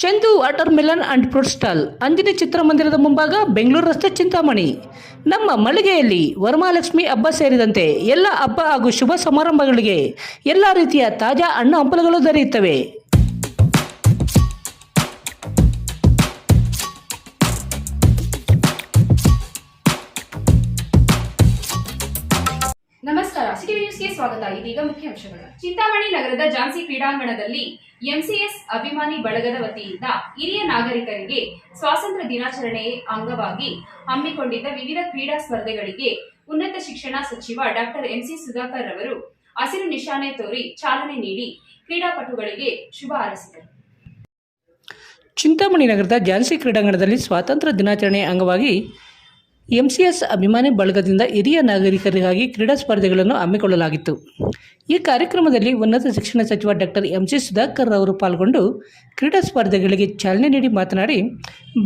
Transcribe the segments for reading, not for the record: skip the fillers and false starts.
Chandu watermelon and fruit stall Anjani ಚಿತ್ರಮಂದಿರದ ಮುಂಭಾಗ ಬೆಂಗಳೂರು ರಸ್ತೆ ಚಿಂತಾಮಣಿ. ನಮ್ಮ ಮಳಿಗೆಯಲ್ಲಿ ವರಮಹಾಲಕ್ಷ್ಮಿ ಹಬ್ಬ ಸೇರಿದಂತೆ ಎಲ್ಲ ಹಬ್ಬ ಹಾಗೂ ಶುಭ ಸಮಾರಂಭಗಳಿಗೆ ಎಲ್ಲ ರೀತಿಯ ತಾಜಾ ಹಣ್ಣು ಹಂಪಲುಗಳು ದೊರೆಯುತ್ತವೆ. ನಮಸ್ಕಾರ, ಸಿಟಿ ನ್ಯೂಸ್ಗೆ ಸ್ವಾಗತ. ಇದೀಗ ಮುಖ್ಯಾಂಶಗಳು. ಚಿಂತಾಮಣಿ ನಗರದ ಝಾನ್ಸಿ ಕ್ರೀಡಾಂಗಣದಲ್ಲಿ ಎಂಸಿಎಸ್ ಅಭಿಮಾನಿ ಬಳಗದ ವತಿಯಿಂದ ಹಿರಿಯ ನಾಗರಿಕರಿಗೆ ಸ್ವಾತಂತ್ರ್ಯ ದಿನಾಚರಣೆ ಅಂಗವಾಗಿ ಹಮ್ಮಿಕೊಂಡಿದ್ದ ವಿವಿಧ ಕ್ರೀಡಾ ಸ್ಪರ್ಧೆಗಳಿಗೆ ಉನ್ನತ ಶಿಕ್ಷಣ ಸಚಿವ ಡಾಕ್ಟರ್ ಎಂಸಿ ಸುಧಾಕರ್ ರವರು ಹಸಿರು ನಿಶಾನೆ ತೋರಿ ಚಾಲನೆ ನೀಡಿ ಕ್ರೀಡಾಪಟುಗಳಿಗೆ ಶುಭ ಹಾರೈಸಿದರು. ಚಿಂತಾಮಣಿ ನಗರದ ಝಾನ್ಸಿ ಕ್ರೀಡಾಂಗಣದಲ್ಲಿ ಸ್ವಾತಂತ್ರ್ಯ ದಿನಾಚರಣೆ ಅಂಗವಾಗಿ ಎಂಸಿಎಸ್ ಅಭಿಮಾನಿ ಬಳಗದಿಂದ ಹಿರಿಯ ನಾಗರಿಕರಿಗಾಗಿ ಕ್ರೀಡಾ ಸ್ಪರ್ಧೆಗಳನ್ನು ಹಮ್ಮಿಕೊಳ್ಳಲಾಗಿತ್ತು. ಈ ಕಾರ್ಯಕ್ರಮದಲ್ಲಿ ಉನ್ನತ ಶಿಕ್ಷಣ ಸಚಿವ ಡಾಕ್ಟರ್ ಎಂಸಿ ಸುಧಾಕರ್ ಅವರು ಪಾಲ್ಗೊಂಡು ಕ್ರೀಡಾ ಸ್ಪರ್ಧೆಗಳಿಗೆ ಚಾಲನೆ ನೀಡಿ ಮಾತನಾಡಿ,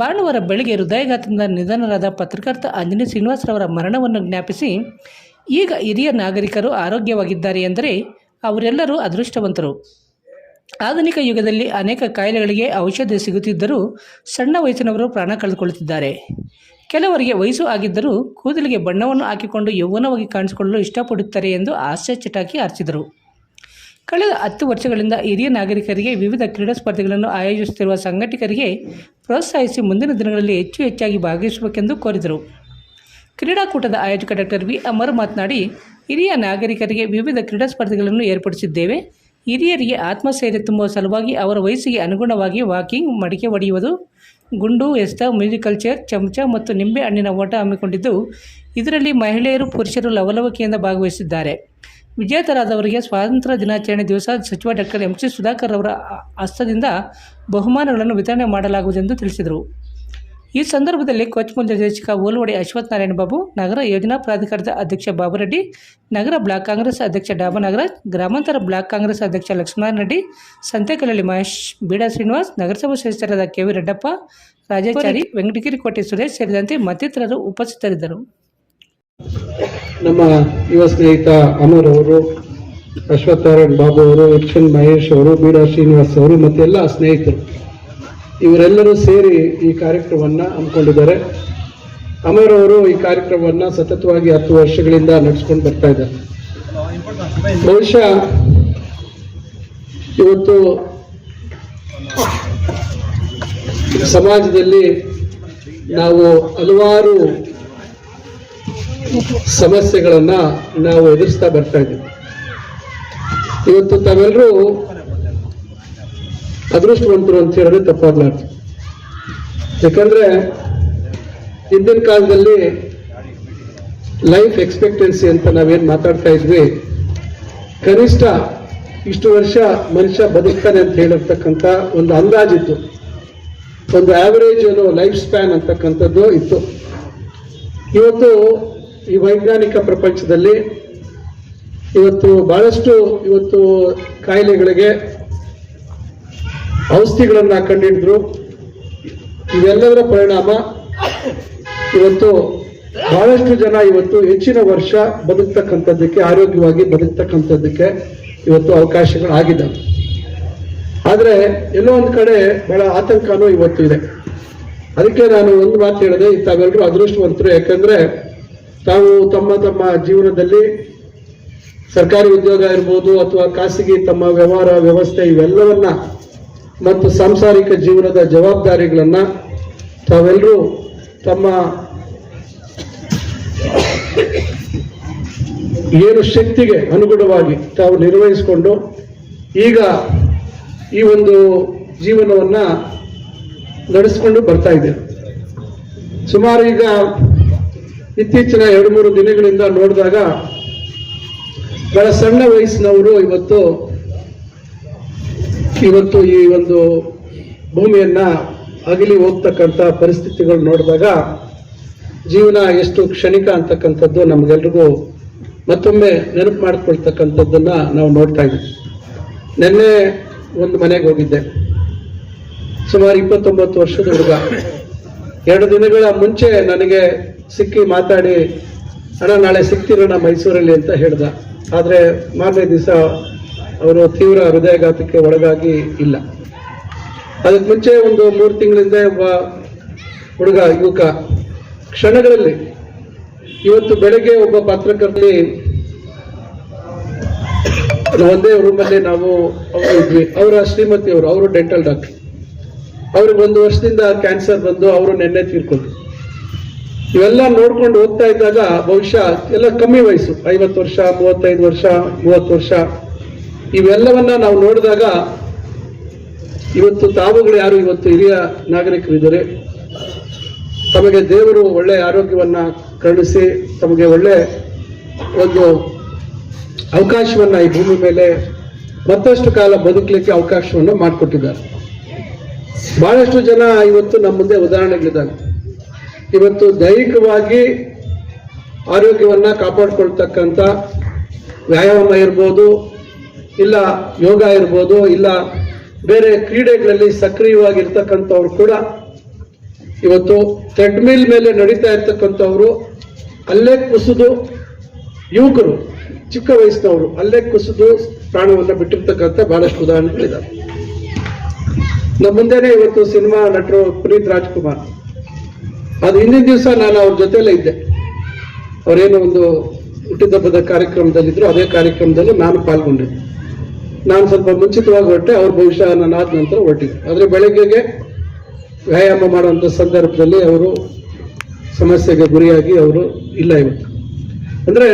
ಭಾನುವಾರ ಬೆಳಗ್ಗೆ ಹೃದಯಾಘಾತದಿಂದ ನಿಧನರಾದ ಪತ್ರಕರ್ತ ಅಂಜನಿ ಶ್ರೀನಿವಾಸರವರ ಮರಣವನ್ನು ಜ್ಞಾಪಿಸಿ, ಈಗ ಹಿರಿಯ ನಾಗರಿಕರು ಆರೋಗ್ಯವಾಗಿದ್ದಾರೆ ಎಂದರೆ ಅವರೆಲ್ಲರೂ ಅದೃಷ್ಟವಂತರು. ಆಧುನಿಕ ಯುಗದಲ್ಲಿ ಅನೇಕ ಕಾಯಿಲೆಗಳಿಗೆ ಔಷಧಿ ಸಿಗುತ್ತಿದ್ದರೂ ಸಣ್ಣ ವಯಸ್ಸಿನವರು ಪ್ರಾಣ ಕಳೆದುಕೊಳ್ಳುತ್ತಿದ್ದಾರೆ. ಕೆಲವರಿಗೆ ವಯಸ್ಸು ಆಗಿದ್ದರೂ ಕೂದಲಿಗೆ ಬಣ್ಣವನ್ನು ಹಾಕಿಕೊಂಡು ಯೌವನವಾಗಿ ಕಾಣಿಸಿಕೊಳ್ಳಲು ಇಷ್ಟಪಡುತ್ತಾರೆ ಎಂದು ಹಾಸ್ಯ ಚಟಾಕಿ ಹಾರಿಸಿದರು. ಕಳೆದ 10 ವರ್ಷಗಳಿಂದ ಹಿರಿಯ ನಾಗರಿಕರಿಗೆ ವಿವಿಧ ಕ್ರೀಡಾ ಸ್ಪರ್ಧೆಗಳನ್ನು ಆಯೋಜಿಸುತ್ತಿರುವ ಸಂಘಟಕರಿಗೆ ಪ್ರೋತ್ಸಾಹಿಸಿ ಮುಂದಿನ ದಿನಗಳಲ್ಲಿ ಹೆಚ್ಚಾಗಿ ಭಾಗವಹಿಸಬೇಕೆಂದು ಕೋರಿದರು. ಕ್ರೀಡಾಕೂಟದ ಆಯೋಜಕ ಡಾಕ್ಟರ್ ವಿ ಅಮರ್ ಮಾತನಾಡಿ, ಹಿರಿಯ ನಾಗರಿಕರಿಗೆ ವಿವಿಧ ಕ್ರೀಡಾ ಸ್ಪರ್ಧೆಗಳನ್ನು ಏರ್ಪಡಿಸಿದ್ದೇವೆ. ಹಿರಿಯರಿಗೆ ಆತ್ಮಸ್ಥೈರ್ಯ ತುಂಬುವ ಸಲುವಾಗಿ ಅವರ ವಯಸ್ಸಿಗೆ ಅನುಗುಣವಾಗಿ ವಾಕಿಂಗ್, ಮಡಿಕೆ ಹೊಡೆಯುವುದು, ಗುಂಡು ಎಸ್ತ, ಮ್ಯೂಸಿಕಲ್ ಚೇರ್, ಚಮಚ ಮತ್ತು ನಿಂಬೆ ಹಣ್ಣಿನ ಓಟ ಹಮ್ಮಿಕೊಂಡಿದ್ದು, ಇದರಲ್ಲಿ ಮಹಿಳೆಯರು ಪುರುಷರು ಲವಲವಿಕೆಯಿಂದ ಭಾಗವಹಿಸಿದ್ದಾರೆ. ವಿಜೇತರಾದವರಿಗೆ ಸ್ವಾತಂತ್ರ್ಯ ದಿನಾಚರಣೆ ದಿವಸ ಸಚಿವ ಡಾಕ್ಟರ್ ಎಂಸಿ ಸುಧಾಕರ್ ಅವರ ಹಸ್ತದಿಂದ ಬಹುಮಾನಗಳನ್ನು ವಿತರಣೆ ಮಾಡಲಾಗುವುದೆಂದು ತಿಳಿಸಿದರು. ಈ ಸಂದರ್ಭದಲ್ಲಿ ಕೋಚ್ ನಿರ್ದೇಶಕ ಓಲ್ವಡಿ ಅಶ್ವಥ್ ನಾರಾಯಣ ಬಾಬು, ನಗರ ಯೋಜನಾ ಪ್ರಾಧಿಕಾರದ ಅಧ್ಯಕ್ಷ ಬಾಬುರೆಡ್ಡಿ, ನಗರ ಬ್ಲಾಕ್ ಕಾಂಗ್ರೆಸ್ ಅಧ್ಯಕ್ಷ ಡಾಬಾ ನಾಗರಾಜ್, ಗ್ರಾಮಾಂತರ ಬ್ಲಾಕ್ ಕಾಂಗ್ರೆಸ್ ಅಧ್ಯಕ್ಷ ಲಕ್ಷ್ಮಣ ರೆಡ್ಡಿ, ಸಂತೆಕಲ್ಲಳ್ಳಿ ಮಹೇಶ್, ಬೀಡಾ ಶ್ರೀನಿವಾಸ್, ನಗರಸಭಾ ಸದಸ್ಯರಾದ ಕೆವಿ ರೆಡ್ಡಪ್ಪ, ರಾಜಾಚಾರಿ, ವೆಂಕಟಗಿರಿ ಕೋಟೆ ಸುರೇಶ್ ಸೇರಿದಂತೆ ಮತ್ತಿತರರು ಉಪಸ್ಥಿತರಿದ್ದರು. ನಮ್ಮ ಯುವ ಸ್ನೇಹಿತ ಅಮರ್ ಅವರು, ಅಶ್ವಥ್ ನಾರಾಯಣ ಬಾಬು ಅವರು, ಎಚ್ ಎನ್ ಮಹೇಶ್ ಅವರು, ಬೀಡಾ ಶ್ರೀನಿವಾಸ್ ಅವರು ಮತ್ತು ಎಲ್ಲ ಸ್ನೇಹಿತರು ಇವರೆಲ್ಲರೂ ಸೇರಿ ಈ ಕಾರ್ಯಕ್ರಮವನ್ನು ಹಮ್ಮಿಕೊಂಡಿದ್ದಾರೆ. ಅಮರ್ ಅವರು ಈ ಕಾರ್ಯಕ್ರಮವನ್ನು ಸತತವಾಗಿ 10 ವರ್ಷಗಳಿಂದ ನಡೆಸ್ಕೊಂಡು ಬರ್ತಾ ಇದ್ದಾರೆ. ಬಹುಶಃ ಇವತ್ತು ಸಮಾಜದಲ್ಲಿ ನಾವು ಹಲವಾರು ಸಮಸ್ಯೆಗಳನ್ನ ನಾವು ಎದುರಿಸ್ತಾ ಬರ್ತಾ ಇದ್ದೀವಿ. ಇವತ್ತು ತಾವೆಲ್ಲರೂ ಅದೃಷ್ಟವಂತರು ಅಂತ ಹೇಳಿದ್ರೆ ತಪ್ಪಾಗ್ಲಾರ್ದು. ಯಾಕಂದ್ರೆ ಹಿಂದಿನ ಕಾಲದಲ್ಲಿ ಲೈಫ್ ಎಕ್ಸ್ಪೆಕ್ಟೆನ್ಸಿ ಅಂತ ನಾವೇನ್ ಮಾತಾಡ್ತಾ ಇದ್ವಿ, ಕನಿಷ್ಠ ಇಷ್ಟು ವರ್ಷ ಮನುಷ್ಯ ಬದುಕ್ತಾನೆ ಅಂತ ಹೇಳಿರ್ತಕ್ಕಂಥ ಒಂದು ಅಂದಾಜಿತ್ತು, ಒಂದು ಆವರೇಜ್ ಲೈಫ್ ಸ್ಪ್ಯಾನ್ ಅಂತಕ್ಕಂಥದ್ದು ಇತ್ತು. ಇವತ್ತು ಈ ವೈಜ್ಞಾನಿಕ ಪ್ರಪಂಚದಲ್ಲಿ ಇವತ್ತು ಬಹಳಷ್ಟು ಕಾಯಿಲೆಗಳಿಗೆ ಔಷಧಿಗಳನ್ನ ಕಂಡುಹಿಡಿದ್ರು. ಇವೆಲ್ಲದರ ಪರಿಣಾಮ ಇವತ್ತು ಬಹಳಷ್ಟು ಜನ ಇವತ್ತು ಹೆಚ್ಚಿನ ವರ್ಷ ಬದುಕ್ತಕ್ಕಂಥದ್ದಕ್ಕೆ, ಆರೋಗ್ಯವಾಗಿ ಬದುಕ್ತಕ್ಕಂಥದ್ದಕ್ಕೆ ಇವತ್ತು ಅವಕಾಶಗಳಾಗಿದ್ದಾವೆ. ಆದರೆ ಎಲ್ಲೋ ಒಂದು ಕಡೆ ಬಹಳ ಆತಂಕನೂ ಇವತ್ತು ಇದೆ. ಅದಕ್ಕೆ ನಾನು ಒಂದು ಮಾತು ಹೇಳಿದೆ, ತಾವೆಲ್ಲರೂ ಅದೃಷ್ಟವಂತರು. ಯಾಕಂದ್ರೆ ತಾವು ತಮ್ಮ ಜೀವನದಲ್ಲಿ ಸರ್ಕಾರಿ ಉದ್ಯೋಗ ಇರ್ಬೋದು ಅಥವಾ ಖಾಸಗಿ ತಮ್ಮ ವ್ಯವಹಾರ ವ್ಯವಸ್ಥೆ ಇವೆಲ್ಲವನ್ನ ಮತ್ತು ಸಾಂಸಾರಿಕ ಜೀವನದ ಜವಾಬ್ದಾರಿಗಳನ್ನ ತಾವೆಲ್ಲರೂ ತಮ್ಮ ಏನು ಶಕ್ತಿಗೆ ಅನುಗುಣವಾಗಿ ತಾವು ನಿರ್ವಹಿಸಿಕೊಂಡು ಈಗ ಈ ಒಂದು ಜೀವನವನ್ನ ನಡೆಸಿಕೊಂಡು ಬರ್ತಾ ಇದ್ದೇವೆ. ಸುಮಾರು ಈಗ ಇತ್ತೀಚಿನ 2-3 ದಿನಗಳಿಂದ ನೋಡಿದಾಗ ಬಹಳ ಸಣ್ಣ ವಯಸ್ಸಿನವರು ಇವತ್ತು ಈ ಒಂದು ಭೂಮಿಯನ್ನ ಅಗಲಿ ಹೋಗ್ತಕ್ಕಂಥ ಪರಿಸ್ಥಿತಿಗಳು ನೋಡಿದಾಗ ಜೀವನ ಎಷ್ಟು ಕ್ಷಣಿಕ ಅಂತಕ್ಕಂಥದ್ದು ನಮಗೆಲ್ರಿಗೂ ಮತ್ತೊಮ್ಮೆ ನೆನಪು ಮಾಡಿಕೊಳ್ತಕ್ಕಂಥದ್ದನ್ನ ನಾವು ನೋಡ್ತಾ ಇದ್ದೀವಿ. ನಿನ್ನೆ ಒಂದು ಮನೆಗೆ ಹೋಗಿದ್ದೆ, ಸುಮಾರು 29 ವರ್ಷದ ಹುಡುಗ. 2 ದಿನಗಳ ಮುಂಚೆ ನನಗೆ ಸಿಕ್ಕಿ ಮಾತಾಡಿ, ಅಣ್ಣ ನಾಳೆ ಸಿಗ್ತಿರೋಣ ಮೈಸೂರಲ್ಲಿ ಅಂತ ಹೇಳ್ದ. ಆದರೆ ಮಾರನೇ ದಿವಸ ಅವರು ತೀವ್ರ ಹೃದಯಾಘಾತಕ್ಕೆ ಒಳಗಾಗಿ ಇಲ್ಲ. ಅದಕ್ಕೆ ಮುಂಚೆ ಒಂದು 3 ತಿಂಗಳಿಂದ ಒಬ್ಬ ಹುಡುಗ ಯುವಕ ಕ್ಷಣಗಳಲ್ಲಿ ಇವತ್ತು ಬೆಳಗ್ಗೆ ಒಬ್ಬ ಪತ್ರಕರ್ತಲಿ ಒಂದೇ ರೂಮಲ್ಲಿ ನಾವು ಇದ್ವಿ. ಅವರ ಶ್ರೀಮತಿ ಅವರು ಡೆಂಟಲ್ ಡಾಕ್ಟರ್. ಅವ್ರಿಗೆ 1 ವರ್ಷದಿಂದ ಕ್ಯಾನ್ಸರ್ ಬಂದು ಅವರು ನೆನ್ನೆ ತೀರ್ಕೊಂಡ್ರು. ಇವೆಲ್ಲ ನೋಡ್ಕೊಂಡು ಹೋಗ್ತಾ ಇದ್ದಾಗ ಬಹುಶಃ ಎಲ್ಲ ಕಮ್ಮಿ ವಯಸ್ಸು, 50 ವರ್ಷ, 35 ವರ್ಷ, 30 ವರ್ಷ, ಇವೆಲ್ಲವನ್ನ ನಾವು ನೋಡಿದಾಗ ಇವತ್ತು ತಾವುಗಳು ಯಾರು ಇವತ್ತು ಹಿರಿಯ ನಾಗರಿಕರಿದ್ದಾರೆ, ತಮಗೆ ದೇವರು ಒಳ್ಳೆ ಆರೋಗ್ಯವನ್ನ ಕರುಣಿಸಿ ತಮಗೆ ಒಳ್ಳೆ ಒಂದು ಅವಕಾಶವನ್ನ ಈ ಭೂಮಿ ಮೇಲೆ ಮತ್ತಷ್ಟು ಕಾಲ ಬದುಕಲಿಕ್ಕೆ ಅವಕಾಶವನ್ನು ಮಾಡಿಕೊಟ್ಟಿದ್ದಾರೆ. ಬಹಳಷ್ಟು ಜನ ಇವತ್ತು ನಮ್ಮ ಮುಂದೆ ಉದಾಹರಣೆಗಳಿದ್ದಾರೆ. ಇವತ್ತು ದೈಹಿಕವಾಗಿ ಆರೋಗ್ಯವನ್ನ ಕಾಪಾಡ್ಕೊಳ್ತಕ್ಕಂಥ ವ್ಯಾಯಾಮ ಇರ್ಬೋದು, ಇಲ್ಲ ಯೋಗ ಇರ್ಬೋದು, ಇಲ್ಲ ಬೇರೆ ಕ್ರೀಡೆಗಳಲ್ಲಿ ಸಕ್ರಿಯವಾಗಿರ್ತಕ್ಕಂಥವ್ರು ಕೂಡ ಇವತ್ತು ಥ್ರೆಡ್ಮಿಲ್ ಮೇಲೆ ನಡೀತಾ ಇರ್ತಕ್ಕಂಥವ್ರು ಅಲ್ಲೇ ಕುಸಿದು, ಯುವಕರು ಚಿಕ್ಕ ವಯಸ್ಸಿನವರು ಅಲ್ಲೇ ಕುಸಿದು ಪ್ರಾಣವನ್ನು ಬಿಟ್ಟಿರ್ತಕ್ಕಂಥ ಬಹಳಷ್ಟು ಉದಾಹರಣೆಗಳಿದ್ದಾವೆ. ನಮ್ಮ ಮುಂದೆನೆ ಇವತ್ತು ಸಿನಿಮಾ ನಟರು ಪುನೀತ್ ರಾಜ್ಕುಮಾರ್, ಅದು ಹಿಂದಿನ ದಿವಸ ನಾನು ಅವ್ರ ಜೊತೆಲೇ ಇದ್ದೆ. ಅವರೇನೋ ಒಂದು ಹುಟ್ಟಿದಬ್ಬದ ಕಾರ್ಯಕ್ರಮದಲ್ಲಿದ್ರು, ಅದೇ ಕಾರ್ಯಕ್ರಮದಲ್ಲೂ ನಾನು ಪಾಲ್ಗೊಂಡಿದ್ದೆ. ನಾನು ಸ್ವಲ್ಪ ಮುಂಚಿತವಾಗಿ ಹೊರಟೆ, ಅವ್ರು ಬಹುಶಃ ನಾನು ಆದ ನಂತರ ಹೊರಟಿದ್ದೆ. ಆದರೆ ಬೆಳಗ್ಗೆಗೆ ವ್ಯಾಯಾಮ ಮಾಡುವಂಥ ಸಂದರ್ಭದಲ್ಲಿ ಅವರು ಸಮಸ್ಯೆಗೆ ಗುರಿಯಾಗಿ ಅವರು ಇಲ್ಲ ಇವತ್ತು. ಅಂದ್ರೆ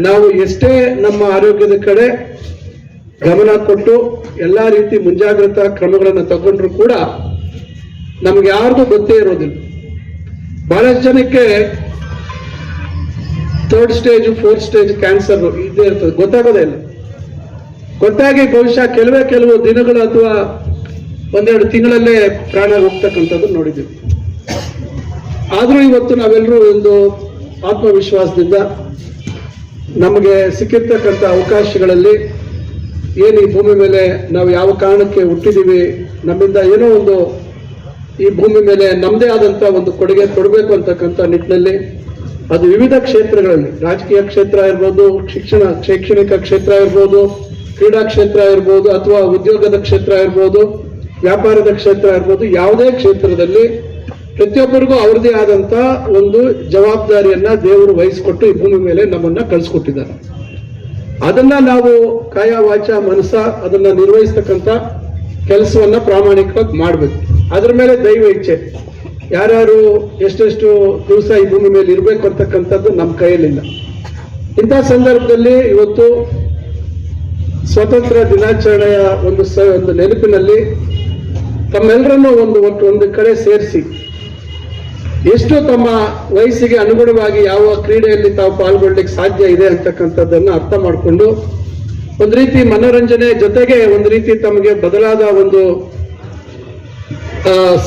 ನಾವು ಎಷ್ಟೇ ನಮ್ಮ ಆರೋಗ್ಯದ ಕಡೆ ಗಮನ ಕೊಟ್ಟು ಎಲ್ಲಾ ರೀತಿ ಮುಂಜಾಗ್ರತಾ ಕ್ರಮಗಳನ್ನು ತಗೊಂಡ್ರು ಕೂಡ ನಮ್ಗೆ ಯಾರ್ದು ಗೊತ್ತೇ ಇರೋದಿಲ್ಲ. ಬಹಳಷ್ಟು ಜನಕ್ಕೆ 3rd stage 4th stage cancer ಇದೇ ಇರ್ತದೆ, ಗೊತ್ತಾಗೋದೇ ಇಲ್ಲ. ಗೊತ್ತಾಗಿ ಬಹುಶಃ ಕೆಲವು ದಿನಗಳು ಅಥವಾ 1-2 ತಿಂಗಳಲ್ಲೇ ಪ್ರಾಣ ಹೋಗ್ತಕ್ಕಂಥದ್ದು ನೋಡಿದ್ದೀವಿ. ಆದ್ರೂ ಇವತ್ತು ನಾವೆಲ್ಲರೂ ಒಂದು ಆತ್ಮವಿಶ್ವಾಸದಿಂದ ನಮಗೆ ಸಿಕ್ಕಿರ್ತಕ್ಕಂಥ ಅವಕಾಶಗಳಲ್ಲಿ ಏನು ಈ ಭೂಮಿ ಮೇಲೆ ನಾವು ಯಾವ ಕಾರಣಕ್ಕೆ ಹುಟ್ಟಿದೀವಿ, ನಮ್ಮಿಂದ ಏನೋ ಒಂದು ಈ ಭೂಮಿ ಮೇಲೆ ನಮ್ಮದೇ ಆದಂಥ ಒಂದು ಕೊಡುಗೆ ಕೊಡಬೇಕು ಅಂತಕ್ಕಂಥ ನಿಟ್ಟಿನಲ್ಲಿ ಅದು ವಿವಿಧ ಕ್ಷೇತ್ರಗಳಲ್ಲಿ, ರಾಜಕೀಯ ಕ್ಷೇತ್ರ ಇರ್ಬೋದು, ಶೈಕ್ಷಣಿಕ ಕ್ಷೇತ್ರ ಇರ್ಬೋದು, ಕ್ರೀಡಾ ಕ್ಷೇತ್ರ ಇರ್ಬೋದು, ಅಥವಾ ಉದ್ಯೋಗದ ಕ್ಷೇತ್ರ ಇರ್ಬೋದು, ವ್ಯಾಪಾರದ ಕ್ಷೇತ್ರ ಇರ್ಬೋದು, ಯಾವುದೇ ಕ್ಷೇತ್ರದಲ್ಲಿ ಪ್ರತಿಯೊಬ್ಬರಿಗೂ ಅವ್ರದೇ ಆದಂತ ಒಂದು ಜವಾಬ್ದಾರಿಯನ್ನ ದೇವರು ವಹಿಸಿಕೊಟ್ಟು ಈ ಭೂಮಿ ಮೇಲೆ ನಮ್ಮನ್ನ ಕಳಿಸ್ಕೊಟ್ಟಿದ್ದಾರೆ. ಅದನ್ನ ನಾವು ಕಾಯ ವಾಚ ಮನಸ ಅದನ್ನ ನಿರ್ವಹಿಸ್ತಕ್ಕಂಥ ಕೆಲಸವನ್ನ ಪ್ರಾಮಾಣಿಕವಾಗಿ ಮಾಡ್ಬೇಕು. ಅದ್ರ ಮೇಲೆ ದೈವ ಇಚ್ಛೆ, ಯಾರ್ಯಾರು ಎಷ್ಟೆಷ್ಟು ದಿವಸ ಈ ಭೂಮಿ ಮೇಲೆ ಇರ್ಬೇಕು ಅಂತಕ್ಕಂಥದ್ದು ನಮ್ಮ ಕೈಯಲ್ಲಿಲ್ಲ. ಇಂಥ ಸಂದರ್ಭದಲ್ಲಿ ಇವತ್ತು ಸ್ವಾತಂತ್ರ್ಯ ದಿನಾಚರಣೆಯ ಒಂದು ನೆನಪಿನಲ್ಲಿ ತಮ್ಮೆಲ್ಲರನ್ನೂ ಒಂದು ಕಡೆ ಸೇರಿಸಿ ಎಷ್ಟು ತಮ್ಮ ವಯಸ್ಸಿಗೆ ಅನುಗುಣವಾಗಿ ಯಾವ ಕ್ರೀಡೆಯಲ್ಲಿ ತಾವು ಪಾಲ್ಗೊಳ್ಳಿಕ್ಕೆ ಸಾಧ್ಯ ಇದೆ ಅಂತಕ್ಕಂಥದ್ದನ್ನು ಅರ್ಥ ಮಾಡಿಕೊಂಡು ಒಂದು ರೀತಿ ಮನೋರಂಜನೆ ಜೊತೆಗೆ ಒಂದು ರೀತಿ ತಮಗೆ ಬದಲಾದ ಒಂದು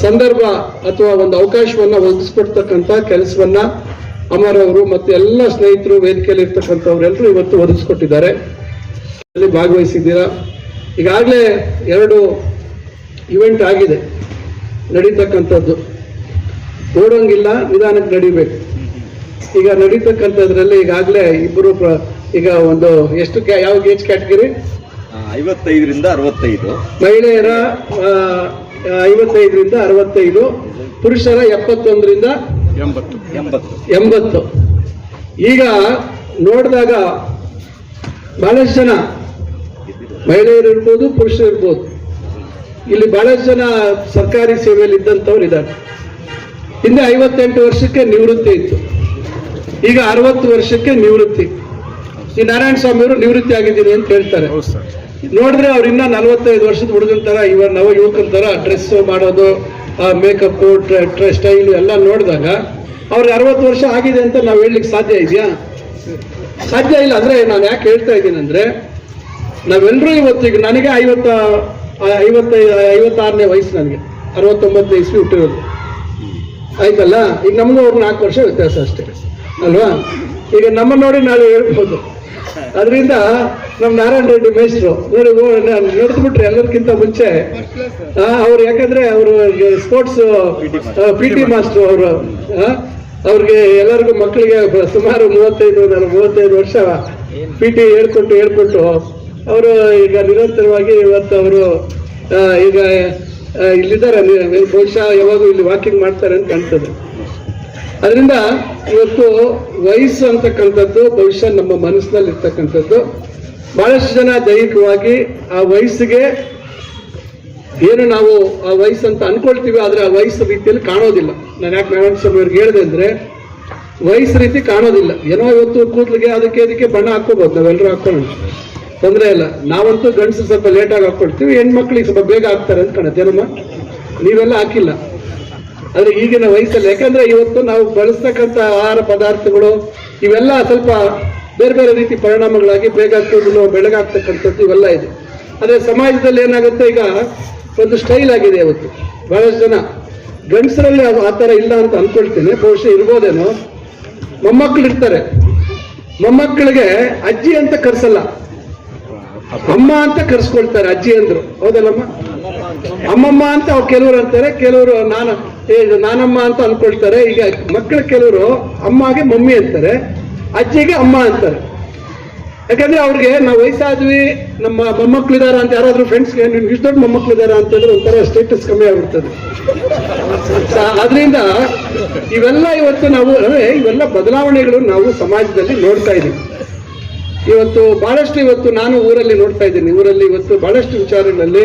ಸಂದರ್ಭ ಅಥವಾ ಒಂದು ಅವಕಾಶವನ್ನ ಒದಗಿಸ್ಕೊಡ್ತಕ್ಕಂಥ ಕೆಲಸವನ್ನ ಅಮರ್ ಅವರು ಮತ್ತೆ ಎಲ್ಲ ಸ್ನೇಹಿತರು ವೇದಿಕೆಯಲ್ಲಿ ಇರ್ತಕ್ಕಂಥವ್ರೆಲ್ಲರೂ ಇವತ್ತು ಒದಗಿಸ್ಕೊಟ್ಟಿದ್ದಾರೆ. ಭಾಗವಹಿಸಿದ್ದೀರಾ. ಈಗಾಗಲೇ 2 ಇವೆಂಟ್ ಆಗಿದೆ ನಡೀತಕ್ಕಂಥದ್ದು. ಓಡೋಂಗಿಲ್ಲ, ನಿಧಾನಕ್ಕೆ ನಡಿಬೇಕು. ಈಗ ನಡೀತಕ್ಕಂಥದ್ರಲ್ಲಿ ಈಗಾಗಲೇ ಇಬ್ಬರು ಈಗ ಒಂದು ಎಷ್ಟು ಯಾವ ಏಜ್ ಕ್ಯಾಟಗರಿ 55ರಿಂದ 65, ಮಹಿಳೆಯರ 55ರಿಂದ 65, ಪುರುಷರ 71ರಿಂದ 80. ಈಗ ನೋಡಿದಾಗ ಬಹಳಷ್ಟು ಜನ ಮಹಿಳೆಯರು ಇರ್ಬೋದು, ಪುರುಷರು ಇರ್ಬೋದು, ಇಲ್ಲಿ ಬಹಳಷ್ಟು ಜನ ಸರ್ಕಾರಿ ಸೇವೆಯಲ್ಲಿ ಇದ್ದಂಥವ್ರು ಇದ್ದಾರೆ. ಹಿಂದೆ 58 ವರ್ಷಕ್ಕೆ ನಿವೃತ್ತಿ ಇತ್ತು, ಈಗ 60 ವರ್ಷಕ್ಕೆ ನಿವೃತ್ತಿ. ಈ ನಾರಾಯಣ ಸ್ವಾಮಿ ಅವರು ನಿವೃತ್ತಿ ಆಗಿದ್ದೀನಿ ಅಂತ ಹೇಳ್ತಾರೆ. ನೋಡಿದ್ರೆ ಅವ್ರು ಇನ್ನ 45 ವರ್ಷದ ಹುಡುಗನ ತರ, ನವ ಯುವಕನ ತರ ಡ್ರೆಸ್ ಮಾಡೋದು, ಮೇಕಪ್, ಸ್ಟೈಲ್ ಎಲ್ಲ ನೋಡಿದಾಗ ಅವ್ರಿಗೆ 60 ವರ್ಷ ಆಗಿದೆ ಅಂತ ನಾವು ಹೇಳಲಿಕ್ಕೆ ಸಾಧ್ಯ ಇದೆಯಾ? ಸಾಧ್ಯ ಇಲ್ಲ. ಅಂದ್ರೆ ನಾನು ಯಾಕೆ ಹೇಳ್ತಾ ಇದ್ದೀನಿ ಅಂದ್ರೆ, ನಾವೆಲ್ಲರೂ ಇವತ್ತು ಈಗ ನನಗೆ 56ನೇ ವಯಸ್ಸು, ನನಗೆ 69 ಇಸ್ವಿ ಹುಟ್ಟಿರೋದು ಆಯ್ತಲ್ಲ. ಈಗ ನಮಗೂ ಅವ್ರು 4 ವರ್ಷ ವ್ಯತ್ಯಾಸ ಅಷ್ಟೇ ಅಲ್ವಾ? ಈಗ ನಮ್ಮ ನೋಡಿ ನಾಳೆ ಹೇಳ್ಬೋದು. ಅದರಿಂದ ನಮ್ಮ ನಾರಾಯಣ ರೆಡ್ಡಿ ಮೇಷ್ಟ್ರು ನೋಡಿ ನೋಡಿದ್ಬಿಟ್ರೆ ಎಲ್ಲರಿಗಿಂತ ಮುಂಚೆ ಅವ್ರು, ಯಾಕಂದ್ರೆ ಅವರು ಸ್ಪೋರ್ಟ್ಸ್ PT ಮಾಸ್ಟರ್ ಅವರು, ಅವ್ರಿಗೆ ಎಲ್ಲರಿಗೂ ಮಕ್ಕಳಿಗೆ ಸುಮಾರು 35 ವರ್ಷ PT ಹೇಳ್ಕೊಟ್ಟು ಅವರು ಈಗ ನಿರಂತರವಾಗಿ ಇವತ್ತು ಅವರು ಈಗ ಇಲ್ಲಿದ್ದಾರೆ, ಬಹುಶಃ ಯಾವಾಗೂ ಇಲ್ಲಿ ವಾಕಿಂಗ್ ಮಾಡ್ತಾರೆ ಅಂತ ಕಾಣ್ತದೆ. ಅದರಿಂದ ಇವತ್ತು ವಯಸ್ಸು ಅಂತಕ್ಕಂಥದ್ದು ಬಹುಶಃ ನಮ್ಮ ಮನಸ್ಸಿನಲ್ಲಿ ಇರ್ತಕ್ಕಂಥದ್ದು. ಬಹಳಷ್ಟು ಜನ ದೈಹಿಕವಾಗಿ ಆ ವಯಸ್ಸಿಗೆ ಏನು ನಾವು ಆ ವಯಸ್ಸು ಅಂತ ಅನ್ಕೊಳ್ತೀವಿ, ಆದ್ರೆ ಆ ವಯಸ್ಸು ರೀತಿಯಲ್ಲಿ ಕಾಣೋದಿಲ್ಲ. ನಾನು ಯಾಕೆ ನಾರಾಯಣ ಸ್ವಾಮಿ ಅವ್ರಿಗೆ ಹೇಳಿದೆ ಅಂದ್ರೆ, ವಯಸ್ಸು ರೀತಿ ಕಾಣೋದಿಲ್ಲ. ಏನೋ ಇವತ್ತು ಕೂದಲಿಗೆ ಅದಕ್ಕೆ ಬಣ್ಣ ಹಾಕೋಬಹುದು, ನಾವೆಲ್ಲರೂ ಹಾಕೊಂಡು ತೊಂದರೆ ಇಲ್ಲ. ನಾವಂತೂ ಗಂಡಸು ಸ್ವಲ್ಪ ಲೇಟಾಗಿ ಹಾಕೊಳ್ತೀವಿ, ಹೆಣ್ಮಕ್ಳಿಗೆ ಸ್ವಲ್ಪ ಬೇಗ ಹಾಕ್ತಾರೆ ಅಂತ ಕಾಣುತ್ತೆ. ಏನಮ್ಮ, ನೀವೆಲ್ಲ ಹಾಕಿಲ್ಲ. ಆದ್ರೆ ಈಗಿನ ವಯಸ್ಸಲ್ಲಿ, ಯಾಕಂದ್ರೆ ಇವತ್ತು ನಾವು ಬಳಸ್ತಕ್ಕಂಥ ಆಹಾರ ಪದಾರ್ಥಗಳು ಇವೆಲ್ಲ ಸ್ವಲ್ಪ ಬೇರೆ ಬೇರೆ ರೀತಿ ಪರಿಣಾಮಗಳಾಗಿ ಬೇಗ ಕೂದಲು ಬೆಳಗಾಗ್ತಕ್ಕಂಥದ್ದು ಇವೆಲ್ಲ ಇದೆ. ಅದೇ ಸಮಾಜದಲ್ಲಿ ಏನಾಗುತ್ತೆ, ಈಗ ಒಂದು ಸ್ಟೈಲ್ ಆಗಿದೆ ಇವತ್ತು. ಬಹಳಷ್ಟು ಜನ ಗಂಡಸರಲ್ಲಿ ಆ ಥರ ಇಲ್ಲ ಅಂತ ಅನ್ಕೊಳ್ತೀನಿ, ಬಹುಶಃ ಇರ್ಬೋದೇನೋ. ಮೊಮ್ಮಕ್ಕಳು ಇರ್ತಾರೆ, ಮೊಮ್ಮಕ್ಕಳಿಗೆ ಅಜ್ಜಿ ಅಂತ ಕರ್ಸಲ್ಲ, ಅಮ್ಮ ಅಂತ ಕರ್ಸ್ಕೊಳ್ತಾರೆ ಅಜ್ಜಿ ಅಂದ್ರು. ಹೌದಲ್ಲಮ್ಮ? ಅಮ್ಮಮ್ಮ ಅಂತ ಕೆಲವರು ಅಂತಾರೆ, ಕೆಲವರು ನಾನಮ್ಮ ಅಂತ ಅನ್ಕೊಳ್ತಾರೆ. ಈಗ ಮಕ್ಕಳು ಕೆಲವರು ಅಮ್ಮಗೆ ಮಮ್ಮಿ ಅಂತಾರೆ, ಅಜ್ಜಿಗೆ ಅಮ್ಮ ಅಂತಾರೆ. ಯಾಕಂದ್ರೆ ಅವ್ರಿಗೆ ನಾವು ವಯಸ್ಸಾದ್ವಿ, ನಮ್ಮ ಮೊಮ್ಮಕ್ಳಿದಾರ ಅಂತ ಯಾರಾದ್ರೂ ಫ್ರೆಂಡ್ಸ್ಗೆ ನಿಮ್ಗೆ ಇಷ್ಟು ದೊಡ್ಡ ಮೊಮ್ಮಕ್ಳಿದಾರ ಅಂತಂದ್ರೆ ಒಂಥರ ಸ್ಟೇಟಸ್ ಕಮ್ಮಿ ಆಗ್ಬಿಡ್ತದೆ. ಆದ್ರಿಂದ ಇವೆಲ್ಲ ಇವತ್ತು ನಾವು ಇವೆಲ್ಲ ಬದಲಾವಣೆಗಳು ನಾವು ಸಮಾಜದಲ್ಲಿ ನೋಡ್ತಾ ಇದ್ದೀವಿ. ಇವತ್ತು ಬಹಳಷ್ಟು, ಇವತ್ತು ನಾನು ಊರಲ್ಲಿ ನೋಡ್ತಾ ಇದ್ದೀನಿ, ಊರಲ್ಲಿ ಇವತ್ತು ಬಹಳಷ್ಟು ವಿಚಾರಗಳಲ್ಲಿ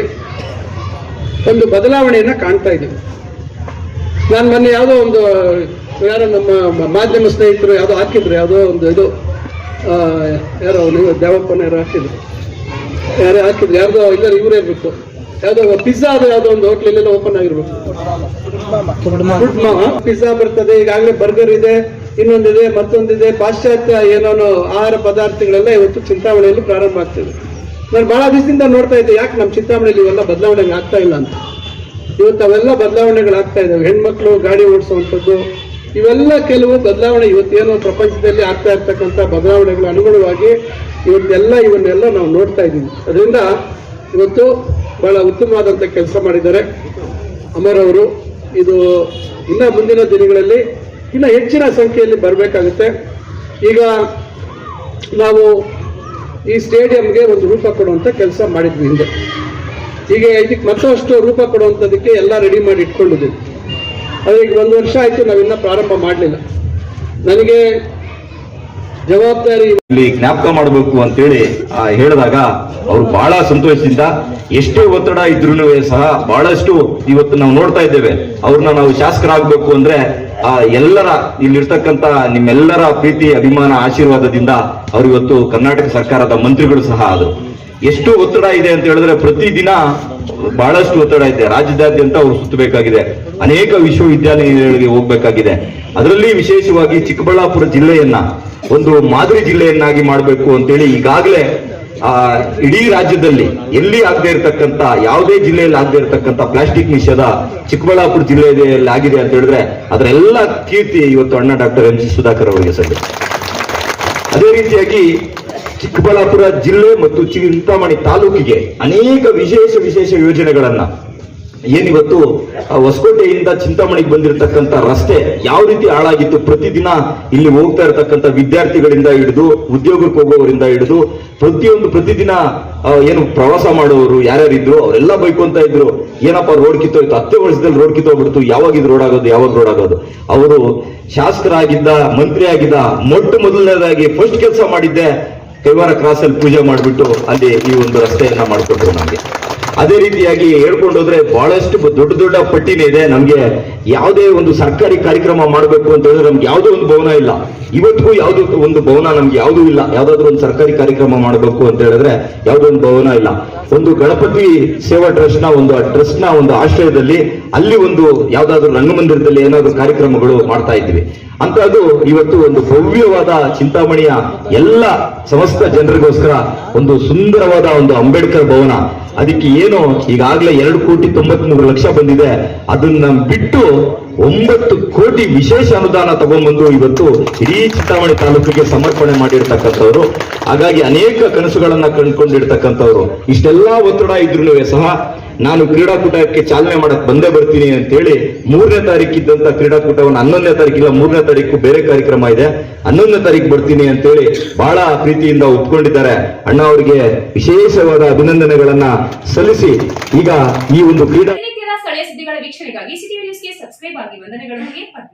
ಒಂದು ಬದಲಾವಣೆಯನ್ನ ಕಾಣ್ತಾ ಇದ್ದೀವಿ. ನಾನು ಮೊನ್ನೆ ಯಾವುದೋ ಒಂದು ಯಾರೋ ನಮ್ಮ ಮಾಧ್ಯಮ ಸ್ನೇಹಿತರು ಯಾವುದೋ ಹಾಕಿದ್ರು, ಯಾವುದೋ ಒಂದು ಇದು ಯಾರೋ ನೀವು ದೇವಪ್ಪನ ಯಾರೋ ಹಾಕಿದ್ರು, ಯಾರ್ದೋ ಇಲ್ಲ ಇವರೇ ಇರ್ಬೇಕು, ಯಾವುದೋ ಪಿಜ್ಜಾ ಅದು ಯಾವುದೋ ಒಂದು ಹೋಟ್ಲಲ್ಲೆಲ್ಲ ಓಪನ್ ಆಗಿರ್ಬೇಕು. ಪಿಜ್ಜಾ ಬರ್ತದೆ, ಈಗಾಗಲೇ ಬರ್ಗರ್ ಇದೆ, ಇನ್ನೊಂದಿದೆ, ಮತ್ತೊಂದಿದೆ, ಪಾಶ್ಚಾತ್ಯ ಏನೋ ಆಹಾರ ಪದಾರ್ಥಗಳೆಲ್ಲ ಇವತ್ತು ಚಿಂತಾಮಣಿಯಲ್ಲಿ ಪ್ರಾರಂಭ ಆಗ್ತದೆ. ನಾನು ಬಹಳ ದಿವಸದಿಂದ ನೋಡ್ತಾ ಇದ್ದೆ, ಯಾಕೆ ನಮ್ಮ ಚಿಂತಾಮಣಿಯಲ್ಲಿ ಇವೆಲ್ಲ ಬದಲಾವಣೆ ಆಗ್ತಾ ಇಲ್ಲ ಅಂತ. ಇವತ್ತು ಅವೆಲ್ಲ ಬದಲಾವಣೆಗಳಾಗ್ತಾ ಇದ್ದಾವೆ. ಹೆಣ್ಮಕ್ಳು ಗಾಡಿ ಓಡಿಸುವಂಥದ್ದು, ಇವೆಲ್ಲ ಕೆಲವು ಬದಲಾವಣೆ ಇವತ್ತೇನೋ ಪ್ರಪಂಚದಲ್ಲಿ ಆಗ್ತಾ ಇರ್ತಕ್ಕಂಥ ಬದಲಾವಣೆಗಳ ಅನುಗುಣವಾಗಿ ಇವನ್ನೆಲ್ಲ ನಾವು ನೋಡ್ತಾ ಇದ್ದೀವಿ. ಅದರಿಂದ ಇವತ್ತು ಬಹಳ ಉತ್ತಮವಾದಂಥ ಕೆಲಸ ಮಾಡಿದ್ದಾರೆ ಅಮರ್ ಅವರು. ಇದು ಇನ್ನ ಮುಂದಿನ ದಿನಗಳಲ್ಲಿ ಇನ್ನ ಹೆಚ್ಚಿನ ಸಂಖ್ಯೆಯಲ್ಲಿ ಬರಬೇಕಾಗುತ್ತೆ. ಈಗ ನಾವು ಈ ಸ್ಟೇಡಿಯಂಗೆ ಒಂದು ರೂಪ ಕೊಡುವಂಥ ಕೆಲಸ ಮಾಡಿದ್ವಿ ಹಿಂದೆ. ಈಗ ಇದಕ್ಕೆ ಮತ್ತಷ್ಟು ರೂಪ ಕೊಡುವಂಥದಕ್ಕೆ ಎಲ್ಲ ರೆಡಿ ಮಾಡಿ ಇಟ್ಕೊಂಡಿದ್ದೀವಿ. ಅದಕ್ಕೆ 1 ವರ್ಷ ಆಯಿತು, ನಾವಿನ್ನ ಪ್ರಾರಂಭ ಮಾಡಲಿಲ್ಲ. ನನಗೆ ಜವಾಬ್ದಾರಿ ಇಲ್ಲಿ ಜ್ಞಾಪಕ ಮಾಡಬೇಕು ಅಂತೇಳಿ ಹೇಳಿದಾಗ ಅವರು ಬಹಳ ಸಂತೋಷದಿಂದ, ಎಷ್ಟೇ ಒತ್ತಡ ಇದ್ರೂ ಸಹ ಬಹಳಷ್ಟು ಇವತ್ತು ನಾವು ನೋಡ್ತಾ ಇದ್ದೇವೆ. ಅವ್ರನ್ನ ನಾವು ಶಾಸಕರಾಗಬೇಕು ಅಂದ್ರೆ ಎಲ್ಲರ ಇಲ್ಲಿರ್ತಕ್ಕಂಥ ನಿಮ್ಮೆಲ್ಲರ ಪ್ರೀತಿ, ಅಭಿಮಾನ, ಆಶೀರ್ವಾದದಿಂದ ಅವರು ಇವತ್ತು ಕರ್ನಾಟಕ ಸರ್ಕಾರದ ಮಂತ್ರಿಗಳು ಸಹ ಆದರು. ಎಷ್ಟು ಒತ್ತಡ ಇದೆ ಅಂತ ಹೇಳಿದ್ರೆ, ಪ್ರತಿದಿನ ಬಹಳಷ್ಟು ಒತ್ತಡ ಇದೆ. ರಾಜ್ಯದಾದ್ಯಂತ ಅವರು ಸುತ್ತಬೇಕಾಗಿದೆ, ಅನೇಕ ವಿಶ್ವವಿದ್ಯಾಲಯಗಳಿಗೆ ಹೋಗ್ಬೇಕಾಗಿದೆ. ಅದರಲ್ಲಿ ವಿಶೇಷವಾಗಿ ಚಿಕ್ಕಬಳ್ಳಾಪುರ ಜಿಲ್ಲೆಯನ್ನ ಒಂದು ಮಾದರಿ ಜಿಲ್ಲೆಯನ್ನಾಗಿ ಮಾಡಬೇಕು ಅಂತೇಳಿ ಈಗಾಗಲೇ ಇಡೀ ರಾಜ್ಯದಲ್ಲಿ ಎಲ್ಲಿ ಆಗದೆ ಇರತಕ್ಕಂತ, ಯಾವುದೇ ಜಿಲ್ಲೆಯಲ್ಲಿ ಆಗದೆ ಇರತಕ್ಕಂತ ಪ್ಲಾಸ್ಟಿಕ್ ನಿಷೇಧ ಚಿಕ್ಕಬಳ್ಳಾಪುರ ಜಿಲ್ಲೆಯಲ್ಲಿ ಆಗಿದೆ ಅಂತ ಹೇಳಿದ್ರೆ ಅದರೆಲ್ಲ ಕೀರ್ತಿ ಇವತ್ತು ಅಣ್ಣ ಡಾಕ್ಟರ್ ಎಂ.ಸಿ. ಸುಧಾಕರ್ ಅವರಿಗೆ ಸಲ್ಲುತ್ತೆ. ಅದೇ ರೀತಿಯಾಗಿ ಚಿಕ್ಕಬಳ್ಳಾಪುರ ಜಿಲ್ಲೆ ಮತ್ತು ಚಿಂತಾಮಣಿ ತಾಲೂಕಿಗೆ ಅನೇಕ ವಿಶೇಷ ಯೋಜನೆಗಳನ್ನ ಏನಿವತ್ತು ಹೊಸಕೋಟೆಯಿಂದ ಚಿಂತಾಮಣಿಗೆ ಬಂದಿರತಕ್ಕಂತ ರಸ್ತೆ ಯಾವ ರೀತಿ ಹಾಳಾಗಿತ್ತು, ಪ್ರತಿದಿನ ಇಲ್ಲಿ ಹೋಗ್ತಾ ಇರತಕ್ಕಂತ ವಿದ್ಯಾರ್ಥಿಗಳಿಂದ ಹಿಡಿದು ಉದ್ಯೋಗಕ್ಕೆ ಹೋಗೋವರಿಂದ ಹಿಡಿದು ಪ್ರತಿದಿನ ಏನು ಪ್ರವಾಸ ಮಾಡುವವರು ಯಾರ್ಯಾರಿದ್ರು ಅವರೆಲ್ಲ ಬೈಕೊಂತ ಇದ್ರು, ಏನಪ್ಪ ರೋಡ್ ಕಿತ್ತೋಯ್ತು, 10 ವರ್ಷದಲ್ಲಿ ರೋಡ್ ಕಿತ್ತೋಗ್ಬಿಡ್ತು, ಯಾವಾಗ ರೋಡ್ ಆಗೋದು. ಅವರು ಶಾಸಕರಾಗಿದ್ದ, ಮಂತ್ರಿ ಆಗಿದ್ದ, ಮೊದಲನೇದಾಗಿ ಫಸ್ಟ್ ಕೆಲಸ ಮಾಡಿದ್ದೆ ಕೈವಾರ ಕ್ರಾಸ್ ಅಲ್ಲಿ ಪೂಜೆ ಮಾಡಿಬಿಟ್ಟು ಅಲ್ಲಿ ಈ ಒಂದು ರಸ್ತೆಯನ್ನ ಮಾಡಿಕೊಟ್ರು ನಮ್ಗೆ. ಅದೇ ರೀತಿಯಾಗಿ ಹೇಳ್ಕೊಂಡು ಹೋದ್ರೆ ಬಹಳಷ್ಟು ದೊಡ್ಡ ಪಟ್ಟಿನೇ ಇದೆ. ನಮ್ಗೆ ಯಾವುದೇ ಒಂದು ಸರ್ಕಾರಿ ಕಾರ್ಯಕ್ರಮ ಮಾಡಬೇಕು ಅಂತ ಹೇಳಿದ್ರೆ ನಮ್ಗೆ ಯಾವುದೋ ಒಂದು ಭವನ ಇಲ್ಲ. ಇವತ್ತಿಗೂ ಯಾವುದೋ ಒಂದು ಭವನ ನಮ್ಗೆ ಯಾವುದೂ ಇಲ್ಲ. ಯಾವ್ದಾದ್ರು ಒಂದು ಸರ್ಕಾರಿ ಕಾರ್ಯಕ್ರಮ ಮಾಡಬೇಕು ಅಂತ ಹೇಳಿದ್ರೆ ಯಾವುದೋ ಒಂದು ಭವನ ಇಲ್ಲ. ಒಂದು ಗಣಪತಿ ಸೇವಾ ಟ್ರಸ್ಟ್ ನ ಒಂದು ಆಶ್ರಯದಲ್ಲಿ ಅಲ್ಲಿ ಒಂದು ಯಾವ್ದಾದ್ರು ರಂಗಮಂದಿರದಲ್ಲಿ ಏನಾದ್ರು ಕಾರ್ಯಕ್ರಮಗಳು ಮಾಡ್ತಾ ಇದ್ವಿ. ಅಂತದ್ದು ಇವತ್ತು ಒಂದು ಭವ್ಯವಾದ ಚಿಂತಾಮಣಿಯ ಎಲ್ಲ ಸಮಸ್ತ ಜನರಿಗೋಸ್ಕರ ಒಂದು ಸುಂದರವಾದ ಒಂದು ಅಂಬೇಡ್ಕರ್ ಭವನ. ಅದಕ್ಕೆ ಏನು ಈಗಾಗಲೇ 2,93,00,000 ಬಂದಿದೆ. ಅದನ್ನ ಬಿಟ್ಟು 9 ಕೋಟಿ ವಿಶೇಷ ಅನುದಾನ ತಗೊಂಡ್ಬಂದು ಇವತ್ತು ಇಡೀ ಚಿಂತಾಮಣಿ ತಾಲೂಕಿಗೆ ಸಮರ್ಪಣೆ ಮಾಡಿರ್ತಕ್ಕಂಥವ್ರು. ಹಾಗಾಗಿ ಅನೇಕ ಕನಸುಗಳನ್ನ ಕಂಡುಕೊಂಡಿರ್ತಕ್ಕಂಥವ್ರು. ಇಷ್ಟೆಲ್ಲಾ ಒತ್ತಡ ಇದ್ರೂ ಸಹ ನಾನು ಕ್ರೀಡಾಕೂಟಕ್ಕೆ ಚಾಲನೆ ಮಾಡಕ್ ಬಂದೇ ಬರ್ತೀನಿ ಅಂತ ಹೇಳಿ 3ನೇ ತಾರೀಕಿದ್ದಂತ ಕ್ರೀಡಾಕೂಟವನ್ನು 11ನೇ ತಾರೀಕಿಲ್ಲ 3ನೇ ತಾರೀಕು ಬೇರೆ ಕಾರ್ಯಕ್ರಮ ಇದೆ, 11ನೇ ತಾರೀಕು ಬರ್ತೀನಿ ಅಂತೇಳಿ ಬಹಳ ಪ್ರೀತಿಯಿಂದ ಒಪ್ಕೊಂಡಿದ್ದಾರೆ. ಅಣ್ಣ ಅವರಿಗೆ ವಿಶೇಷವಾದ ಅಭಿನಂದನೆಗಳನ್ನ ಸಲ್ಲಿಸಿ ಈಗ ಈ ಒಂದು ಕ್ರೀಡಾ ಸ್ಥಳೀಯ ಸುದ್ದಿಗಳ ವೀಕ್ಷಣೆಗಾಗಿ ಸಿಟಿವಿ ನ್ಯೂಸ್ಗೆ ಸಬ್ಸ್ಕ್ರೈಬ್ ಆಗಿ ವಂದನೆಗಳೊಂದಿಗೆ ಪದ್ಮ.